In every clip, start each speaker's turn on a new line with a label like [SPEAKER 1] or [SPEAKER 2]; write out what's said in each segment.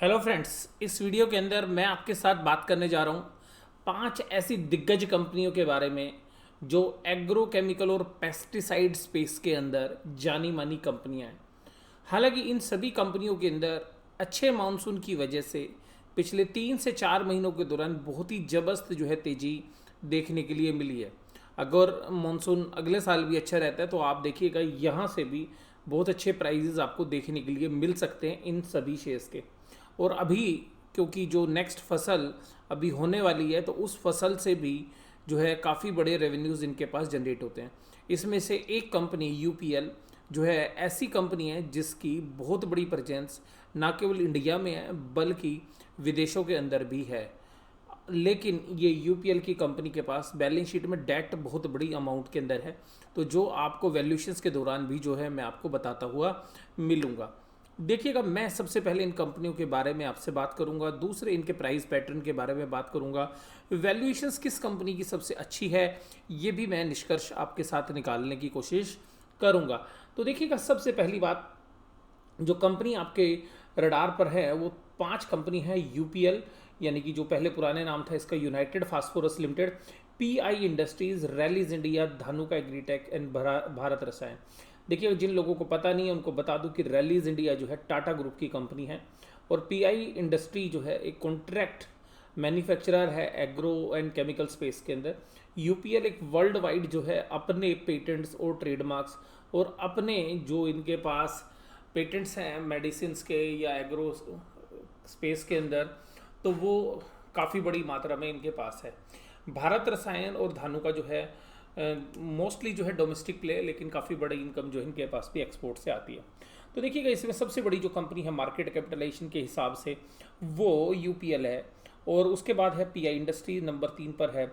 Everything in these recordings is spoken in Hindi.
[SPEAKER 1] हेलो फ्रेंड्स, इस वीडियो के अंदर मैं आपके साथ बात करने जा रहा हूँ 5 ऐसी दिग्गज कंपनियों के बारे में जो एग्रो केमिकल और पेस्टिसाइड स्पेस के अंदर जानी मानी कंपनियां हैं। हालांकि इन सभी कंपनियों के अंदर अच्छे मानसून की वजह से पिछले 3 से 4 महीनों के दौरान बहुत ही जबरदस्त जो है तेज़ी देखने के लिए मिली है। अगर मानसून अगले साल भी अच्छा रहता है तो आप देखिएगा यहाँ से भी बहुत अच्छे प्राइजेस आपको देखने के लिए मिल सकते हैं इन सभी शेयर्स के। और अभी क्योंकि जो नेक्स्ट फसल अभी होने वाली है तो उस फसल से भी जो है काफ़ी बड़े रेवेन्यूज़ इनके पास जनरेट होते हैं। इसमें से एक कंपनी यूपीएल जो है ऐसी कंपनी है जिसकी बहुत बड़ी प्रेजेंस ना केवल इंडिया में है बल्कि विदेशों के अंदर भी है। लेकिन ये यूपीएल की कंपनी के पास बैलेंस शीट में डेट बहुत बड़ी अमाउंट के अंदर है, तो जो आपको वैल्यूएशंस के दौरान भी जो है मैं आपको बताता हुआ मिलूंगा। देखिएगा, मैं सबसे पहले इन कंपनियों के बारे में आपसे बात करूंगा, दूसरे इनके प्राइस पैटर्न के बारे में बात करूंगा, वैल्यूएशंस किस कंपनी की सबसे अच्छी है ये भी मैं निष्कर्ष आपके साथ निकालने की कोशिश करूंगा। तो देखिएगा, सबसे पहली बात जो कंपनी आपके रडार पर है वो 5 कंपनी है यूपीएल, यानी कि जो पहले पुराने नाम था इसका United phosphorus limited, pi industries, rallies India, Dhanuka agritech and Bharat रसायन। देखिए, जिन लोगों को पता नहीं है उनको बता दूं कि रैलीज इंडिया जो है टाटा ग्रुप की कंपनी है और पीआई इंडस्ट्री जो है एक कॉन्ट्रैक्ट मैन्युफैक्चरर है एग्रो एंड केमिकल स्पेस के अंदर। यूपीएल एक वर्ल्ड वाइड जो है अपने पेटेंट्स और ट्रेडमार्क्स और अपने जो इनके पास पेटेंट्स हैं मेडिसिन के या एग्रो स्पेस के अंदर, तो वो काफ़ी बड़ी मात्रा में इनके पास है। भारत रसायन और धानुका जो है मोस्टली जो है डोमेस्टिक प्ले, लेकिन काफ़ी बड़ी इनकम जो है इनके पास भी एक्सपोर्ट से आती है। तो देखिएगा, इसमें सबसे बड़ी जो कंपनी है मार्केट कैपिटलाइजेशन के हिसाब से वो यूपीएल है, और उसके बाद है पीआई इंडस्ट्री, नंबर 3 पर है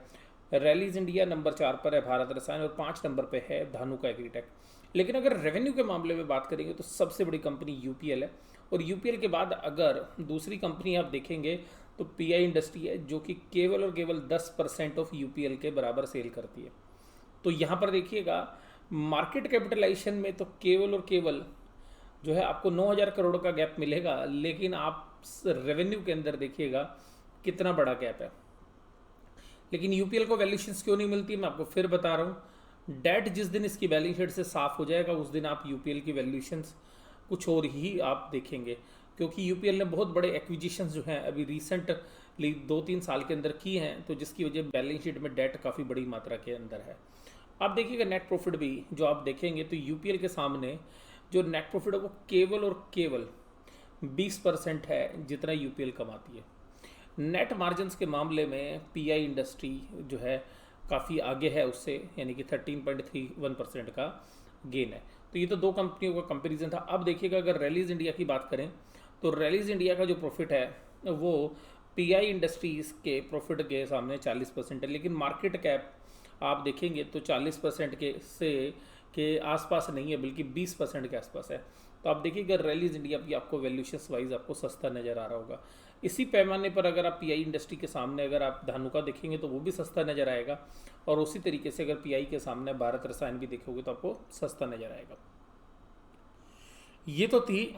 [SPEAKER 1] रैलीज इंडिया, नंबर 4 पर है भारत रसायन और 5 नंबर पर है धानुका एग्रीटेक। लेकिन अगर रेवेन्यू के मामले में बात करेंगे तो सबसे बड़ी कंपनी यूपीएल है, और यूपीएल के बाद अगर दूसरी कंपनी आप देखेंगे तो पीआई इंडस्ट्री है जो कि केवल और केवल 10% ऑफ यूपीएल के बराबर सेल करती है। तो यहाँ पर देखिएगा, मार्केट कैपिटलाइजेशन में तो केवल और केवल जो है आपको 9,000 करोड़ का गैप मिलेगा, लेकिन आप रेवेन्यू के अंदर देखिएगा कितना बड़ा गैप है। लेकिन यूपीएल को वैल्यूएशंस क्यों नहीं मिलती, मैं आपको फिर बता रहा हूँ। डेट जिस दिन इसकी बैलेंस शीट से साफ हो जाएगा उस दिन आप यूपीएल की वैल्यूएशंस कुछ और ही आप देखेंगे, क्योंकि यूपीएल ने बहुत बड़े एक्विजिशंस जो हैं अभी रिसेंटली 2-3 साल के अंदर की हैं, तो जिसकी वजह बैलेंस शीट में डेट काफ़ी बड़ी मात्रा के अंदर है। आप देखिएगा नेट प्रॉफिट भी जो आप देखेंगे तो यूपीएल के सामने जो नेट प्रॉफिट है वो केवल और केवल 20% है जितना यूपीएल कमाती है। नेट मार्जिन्स के मामले में पीआई इंडस्ट्री जो है काफ़ी आगे है उससे, यानी कि 13.31% का गेन है। तो ये तो दो कंपनियों का कंपैरिजन था। अब देखिएगा, अगर रैलीज इंडिया की बात करें तो रैलीज इंडिया का जो प्रॉफिट है वो पीआई इंडस्ट्रीज़ के प्रॉफिट के सामने 40% है, लेकिन मार्केट कैप आप देखेंगे तो 40% के आसपास नहीं है, बल्कि 20% के आसपास है। तो आप देखिएगा रैलीज इंडिया भी आपको वैल्यूएशन वाइज आपको सस्ता नज़र आ रहा होगा। इसी पैमाने पर अगर आप पीआई इंडस्ट्री के सामने अगर आप धानुका देखेंगे तो वो भी सस्ता नज़र आएगा, और उसी तरीके से अगर पीआई के सामने भारत रसायन भी देखोगे तो आपको सस्ता नज़र आएगा। ये तो थी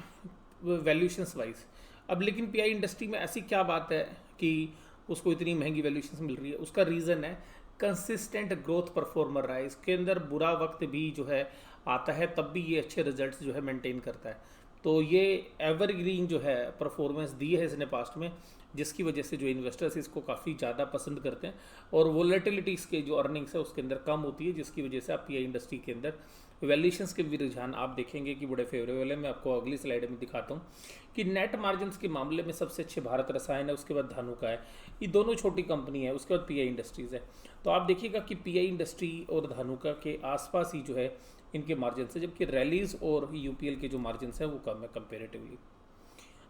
[SPEAKER 1] वैल्यूएशंस वाइज। अब लेकिन पीआई इंडस्ट्री में ऐसी क्या बात है कि उसको इतनी महंगी वैल्यूएशंस मिल रही है? उसका रीज़न है कंसिस्टेंट ग्रोथ परफॉर्मर रहा है। इसके अंदर बुरा वक्त भी जो है आता है तब भी ये अच्छे रिजल्ट्स जो है मेंटेन करता है। तो ये एवरग्रीन जो है परफॉर्मेंस दी है इसने पास्ट में, जिसकी वजह से जो इन्वेस्टर्स इसको काफ़ी ज़्यादा पसंद करते हैं, और वोलेटिलिटीज़ के जो अर्निंग्स है उसके अंदर कम होती है, जिसकी वजह से आप पीआई इंडस्ट्री के अंदर वैल्यूएशंस के भी रुझान आप देखेंगे कि बड़े फेवरेबल है। मैं आपको अगली स्लाइड में दिखाता हूँ कि नेट मार्जिन्स के मामले में सबसे अच्छे भारत रसायन है, उसके बाद धानुका है, ये दोनों छोटी कंपनी है, उसके बाद पीआई इंडस्ट्रीज़ है। तो आप देखिएगा कि पीआई इंडस्ट्री और धानुका के आसपास ही जो है इनके मार्जिन है, जबकि रैलीज और यूपीएल के जो मार्जिन है वो कम है कंपेरेटिवली।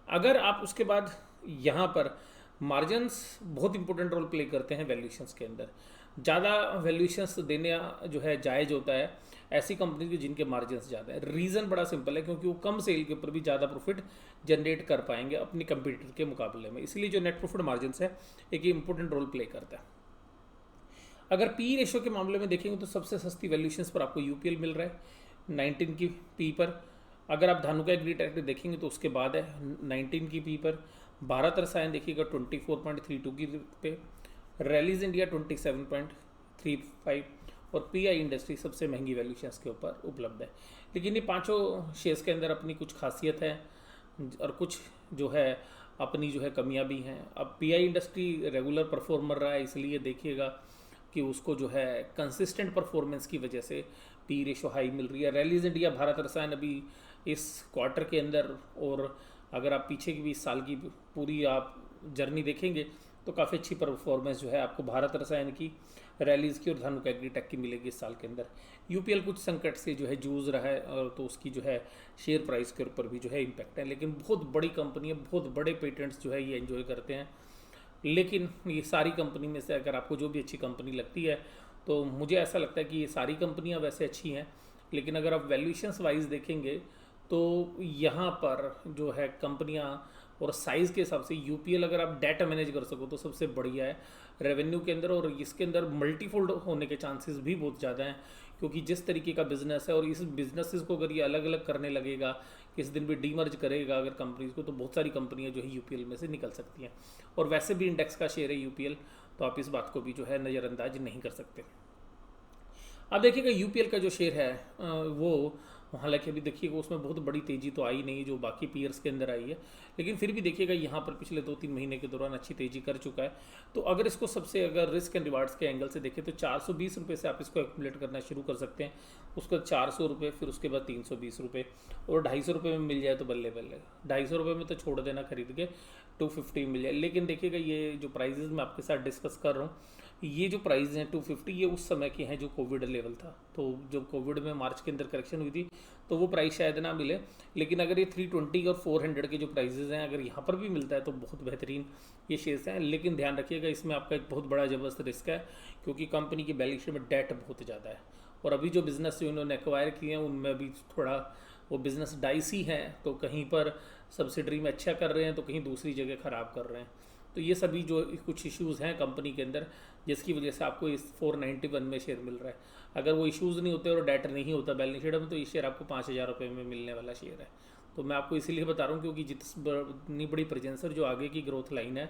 [SPEAKER 1] अगर आप उसके बाद यहाँ पर मार्जिन्स बहुत इंपॉर्टेंट रोल प्ले करते हैं वैल्यूएशंस के अंदर। ज़्यादा वैल्यूएशंस देना जो है जायज़ होता है ऐसी कंपनी के जिनके मार्जिन्स ज़्यादा है। रीज़न बड़ा सिंपल है, क्योंकि वो कम सेल के ऊपर भी ज़्यादा प्रॉफिट जनरेट कर पाएंगे अपनी कंपटीटर के मुकाबले में, इसलिए जो नेट प्रॉफिट मार्जिन्स है एक इंपॉर्टेंट रोल प्ले करता है। अगर पी रेशो के मामले में देखेंगे तो सबसे सस्ती वैल्यूएशंस पर आपको यूपीएल मिल रहा है 19 की पी पर। अगर आप धानुका एग्रीटेक देखेंगे तो उसके बाद है 19 की पी पर। भारत रसायन देखिएगा 24.32 की पे, रैलीज इंडिया 27.35 और पीआई इंडस्ट्री सबसे महंगी वैल्यूशंस के ऊपर उपलब्ध है। लेकिन ये पांचों शेयर्स के अंदर अपनी कुछ खासियत है और कुछ जो है अपनी जो है कमियां भी हैं। अब पीआई इंडस्ट्री रेगुलर परफॉर्मर रहा है, इसलिए देखिएगा कि उसको जो है कंसिस्टेंट परफॉर्मेंस की वजह से पी रेशो हाई मिल रही है। रैलीज इंडिया भारत रसायन अभी इस क्वार्टर के अंदर, और अगर आप पीछे की भी इस साल की पूरी आप जर्नी देखेंगे तो काफ़ी अच्छी परफॉर्मेंस जो है आपको भारत रसायन की, रैलीज की और धानुका एग्रीटेक की मिलेगी इस साल के अंदर। यूपीएल कुछ संकट से जो है जूझ रहा है, और तो उसकी जो है शेयर प्राइस के ऊपर भी जो है इम्पैक्ट है। लेकिन बहुत बड़ी कंपनी है, बहुत बड़े पेटेंट्स जो है ये एंजॉय करते हैं। लेकिन ये सारी कंपनी में से अगर आपको जो भी अच्छी कंपनी लगती है, तो मुझे ऐसा लगता है कि ये सारी कंपनियां वैसे अच्छी हैं, लेकिन अगर आप वैल्यूएशंस वाइज देखेंगे तो यहाँ पर जो है कंपनियाँ और साइज़ के हिसाब से यूपीएल अगर आप डाटा मैनेज कर सको तो सबसे बढ़िया है रेवेन्यू के अंदर, और इसके अंदर मल्टीफोल्ड होने के चांसेस भी बहुत ज़्यादा हैं, क्योंकि जिस तरीके का बिजनेस है और इस बिजनेसेस को अगर ये अलग अलग करने लगेगा, किस दिन भी डीमर्ज करेगा अगर कंपनीज को, तो बहुत सारी कंपनियां जो है यूपीएल में से निकल सकती हैं। और वैसे भी इंडेक्स का शेयर है यूपीएल, तो आप इस बात को भी जो है नज़रअंदाज नहीं कर सकते। अब देखिएगा यूपीएल का जो शेयर है वो हालांकि अभी देखिएगा उसमें बहुत बड़ी तेज़ी तो आई नहीं जो बाकी पीयर्स के अंदर आई है, लेकिन फिर भी देखिएगा यहाँ पर पिछले 2-3 महीने के दौरान अच्छी तेज़ी कर चुका है। तो अगर इसको सबसे अगर रिस्क एंड रिवार्ड्स के एंगल से देखें तो 420 रुपये से आप इसको एक्यूमुलेट करना शुरू कर सकते हैं, उसके बाद 400 रुपये, फिर उसके बाद 320 रुपये, और 250 रुपये में मिल जाए तो बल्ले बल्ले। 250 रुपये में तो छोड़ देना खरीद के, 250 मिल जाए। लेकिन देखिएगा ये जो प्राइजेज़ मैं आपके साथ डिस्कस कर रहा हूँ, ये जो प्राइस हैं 250, ये उस समय के हैं जो कोविड लेवल था। तो जब कोविड में मार्च के अंदर करेक्शन हुई थी तो वो प्राइस शायद ना मिले, लेकिन अगर ये 320 और 400 के जो प्राइजेज़ हैं अगर यहाँ पर भी मिलता है तो बहुत बेहतरीन ये शेयर्स हैं। लेकिन ध्यान रखिएगा इसमें आपका एक बहुत बड़ा ज़बरदस्त रिस्क है, क्योंकि कंपनी की बैलेंस शीट में डेट बहुत ज़्यादा है, और अभी जो बिज़नेस जो इन्होंने एक्वायर किए हैं उनमें भी थोड़ा वो बिज़नेस डाइसी हैं, तो कहीं पर सब्सिडरी में अच्छा कर रहे हैं तो कहीं दूसरी जगह ख़राब कर रहे हैं। तो ये सभी जो कुछ इश्यूज़ हैं कंपनी के अंदर, जिसकी वजह से आपको इस 491 में शेयर मिल रहा है। अगर वो इश्यूज़ नहीं होते और डेट नहीं होता बैलेंस शीट में, तो ये शेयर आपको 5,000 रुपये में मिलने वाला शेयर है। तो मैं आपको इसीलिए बता रहा हूँ क्योंकि जितनी बड़ी प्रेजेंसर जो आगे की ग्रोथ लाइन है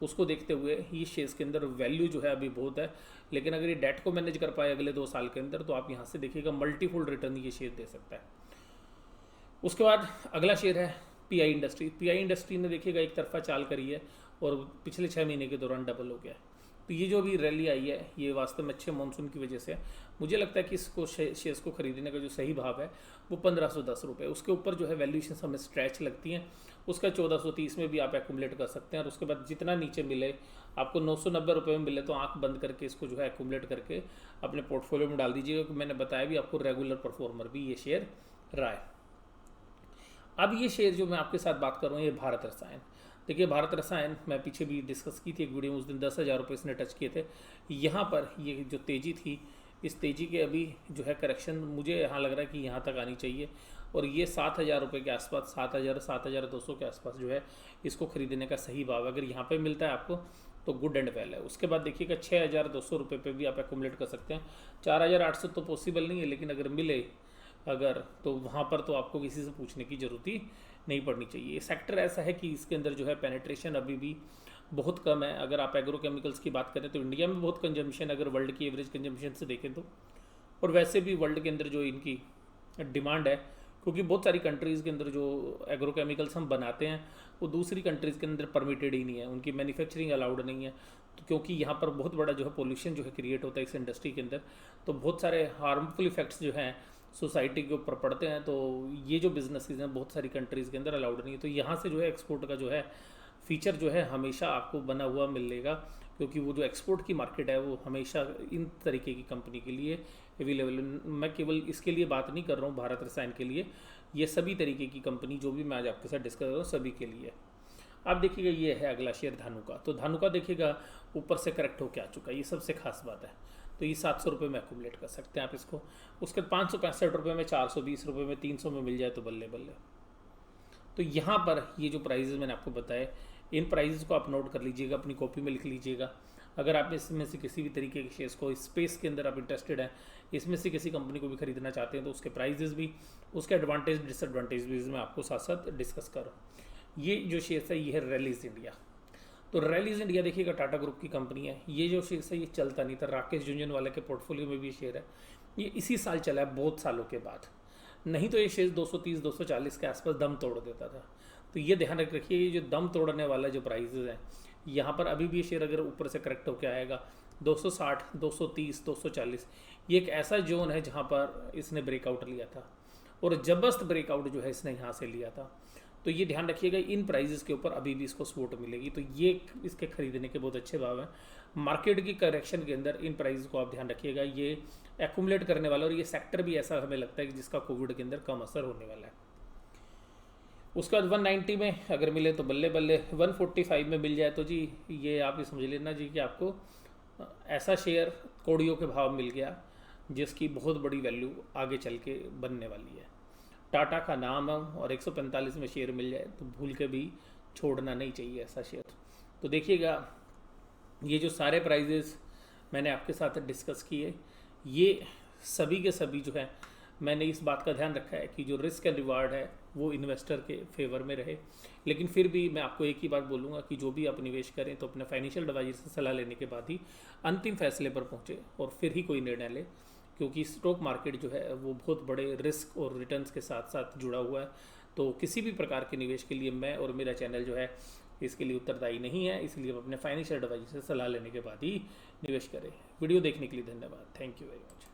[SPEAKER 1] उसको देखते हुए ये शेयर्स के अंदर वैल्यू जो है अभी बहुत है। लेकिन अगर ये डेट को मैनेज कर पाए अगले 2 साल के अंदर, तो आप यहाँ से देखिएगा मल्टीफोल्ड रिटर्न ये शेयर दे सकता है। उसके बाद अगला शेयर है पीआई इंडस्ट्री। पीआई इंडस्ट्री ने देखिएगा एक तरफा चाल करी है और पिछले 6 महीने के दौरान डबल हो गया है। तो ये जो अभी रैली आई है ये वास्तव में अच्छे मानसून की वजह से है। मुझे लगता है कि इसको शेयर्स को खरीदने का जो सही भाव है वो 1510 रुपये, उसके ऊपर जो है वैल्यूएशन हमें स्ट्रेच लगती हैं, उसका 1430 में भी आप एक्यूमुलेट कर सकते हैं। और उसके बाद जितना नीचे मिले आपको 990 रुपये में मिले तो आंख बंद करके इसको जो है एक्यूमुलेट करके अपने पोर्टफोलियो में डाल दीजिएगा, क्योंकि मैंने बताया भी आपको रेगुलर परफॉर्मर भी ये शेयर रहा है। अब ये शेयर जो मैं आपके साथ बात कर रहा हूँ ये भारत रसायन। देखिए भारत रसायन मैं पीछे भी डिस्कस की थी एक वीडियो में, उस दिन 10,000 रुपये इसने टच किए थे। यहाँ पर ये जो तेज़ी थी, इस तेज़ी के अभी जो है करेक्शन मुझे यहाँ लग रहा है कि यहाँ तक आनी चाहिए, और ये 7,000 रुपये के आसपास, 7,000 7,200 के आसपास जो है इसको खरीदने का सही भाव अगर यहाँ पे मिलता है आपको तो गुड एंड वेल है। उसके बाद देखिएगा 6,200 रुपये पे भी आप एक्यूमुलेट कर सकते हैं। 4,800 तो पॉसिबल नहीं है, लेकिन अगर मिले अगर तो वहाँ पर तो आपको किसी से पूछने की ज़रूरत ही नहीं पड़नी चाहिए। ये सेक्टर ऐसा है कि इसके अंदर जो है पेनिट्रेशन अभी भी बहुत कम है। अगर आप एग्रोकेमिकल्स की बात करें तो इंडिया में बहुत कंजम्पशन अगर वर्ल्ड की एवरेज कंजम्पशन से देखें तो, और वैसे भी वर्ल्ड के अंदर जो इनकी डिमांड है, क्योंकि बहुत सारी कंट्रीज़ के अंदर जो एग्रोकेमिकल्स हम बनाते हैं वो दूसरी कंट्रीज़ के अंदर परमिटेड ही नहीं है, उनकी मैन्युफैक्चरिंग अलाउड नहीं है। तो क्योंकि यहाँ पर बहुत बड़ा जो है पोल्यूशन जो है क्रिएट होता है इस इंडस्ट्री के अंदर, तो बहुत सारे हार्मफुल इफेक्ट्स जो हैं सोसाइटी के ऊपर पड़ते हैं। तो ये जो बिजनेसेस हैं बहुत सारी कंट्रीज़ के अंदर अलाउड नहीं है। तो यहाँ से जो है एक्सपोर्ट का जो है फीचर जो है हमेशा आपको बना हुआ मिलेगा, क्योंकि वो जो एक्सपोर्ट की मार्केट है वो हमेशा इन तरीके की कंपनी के लिए अवेलेबल। मैं केवल इसके लिए बात नहीं कर रहा हूँ भारत रसायन के लिए, ये सभी तरीके की कंपनी जो भी मैं आज आपके साथ डिस्कस कर रहा हूँ सभी के लिए। अब देखिएगा ये है अगला शेयर धानुका। तो धानुका देखिएगा ऊपर से करेक्ट होकर आ चुका है, ये सबसे खास बात है। तो ये 700 रुपये में एक्यूमुलेट कर सकते हैं आप इसको। उसके 565 रुपये में, 420 रुपये में, 300 में मिल जाए तो बल्ले बल्ले। तो यहाँ पर ये जो प्राइजेज़ मैंने आपको बताए, इन प्राइजेज़ को आप नोट कर लीजिएगा, अपनी कॉपी में लिख लीजिएगा। अगर आप इसमें से किसी भी तरीके के शेयर्स को, स्पेस के अंदर आप इंटरेस्टेड हैं, इसमें से किसी कंपनी को भी खरीदना चाहते हैं, तो उसके प्राइजेज़ भी, उसके एडवांटेज डिसएडवांटेज भी मैं आपको साथ साथ डिस्कस कर रहा हूँ। ये जो शेयर है ये है रैलीज इंडिया। तो रैलीज इंडिया देखिएगा टाटा ग्रुप की कंपनी है। ये जो शेयर है ये चलता नहीं था, राकेश झुंझुनवाला के पोर्टफोलियो में भी ये शेयर है, ये इसी साल चला है बहुत सालों के बाद। नहीं तो ये शेयर 230 240 के आसपास दम तोड़ देता था। तो ये ध्यान रख रखिए, ये जो दम तोड़ने वाला जो प्राइजेज हैं, यहाँ पर अभी भी ये शेयर अगर ऊपर से करेक्ट होकर आएगा 260 230 240, ये एक ऐसा जोन है जहाँ पर इसने ब्रेकआउट लिया था और जबरदस्त ब्रेकआउट जो है इसने यहाँ से लिया था। तो ये ध्यान रखिएगा, इन प्राइजेस के ऊपर अभी भी इसको सपोर्ट मिलेगी। तो ये इसके खरीदने के बहुत अच्छे भाव हैं। मार्केट की करेक्शन के अंदर इन प्राइजेस को आप ध्यान रखिएगा, ये एक्यूमुलेट करने वाला, और ये सेक्टर भी ऐसा हमें लगता है कि जिसका कोविड के अंदर कम असर होने वाला है। उसके बाद 190 में अगर मिले तो बल्ले बल्ले, 145 में मिल जाए तो जी ये आप ये समझ लेना जी कि आपको ऐसा शेयर कौड़ियों के भाव मिल गया जिसकी बहुत बड़ी वैल्यू आगे चल के बनने वाली है। टाटा का नाम है और 145 में शेयर मिल जाए तो भूल के भी छोड़ना नहीं चाहिए ऐसा शेयर। तो देखिएगा, ये जो सारे प्राइजेस मैंने आपके साथ डिस्कस किए, ये सभी के सभी जो है मैंने इस बात का ध्यान रखा है कि जो रिस्क एंड रिवार्ड है वो इन्वेस्टर के फेवर में रहे। लेकिन फिर भी मैं आपको एक ही बात बोलूँगा कि जो भी आप निवेश करें तो अपने फाइनेंशियल एडवाइजर से सलाह लेने के बाद ही अंतिम फैसले पर पहुँचे और फिर ही कोई निर्णय ले, क्योंकि स्टॉक मार्केट जो है वो बहुत बड़े रिस्क और रिटर्न्स के साथ साथ जुड़ा हुआ है। तो किसी भी प्रकार के निवेश के लिए मैं और मेरा चैनल जो है इसके लिए उत्तरदायी नहीं है, इसलिए अपने फाइनेंशियल एडवाइजर से सलाह लेने के बाद ही निवेश करें। वीडियो देखने के लिए धन्यवाद। Thank you very much.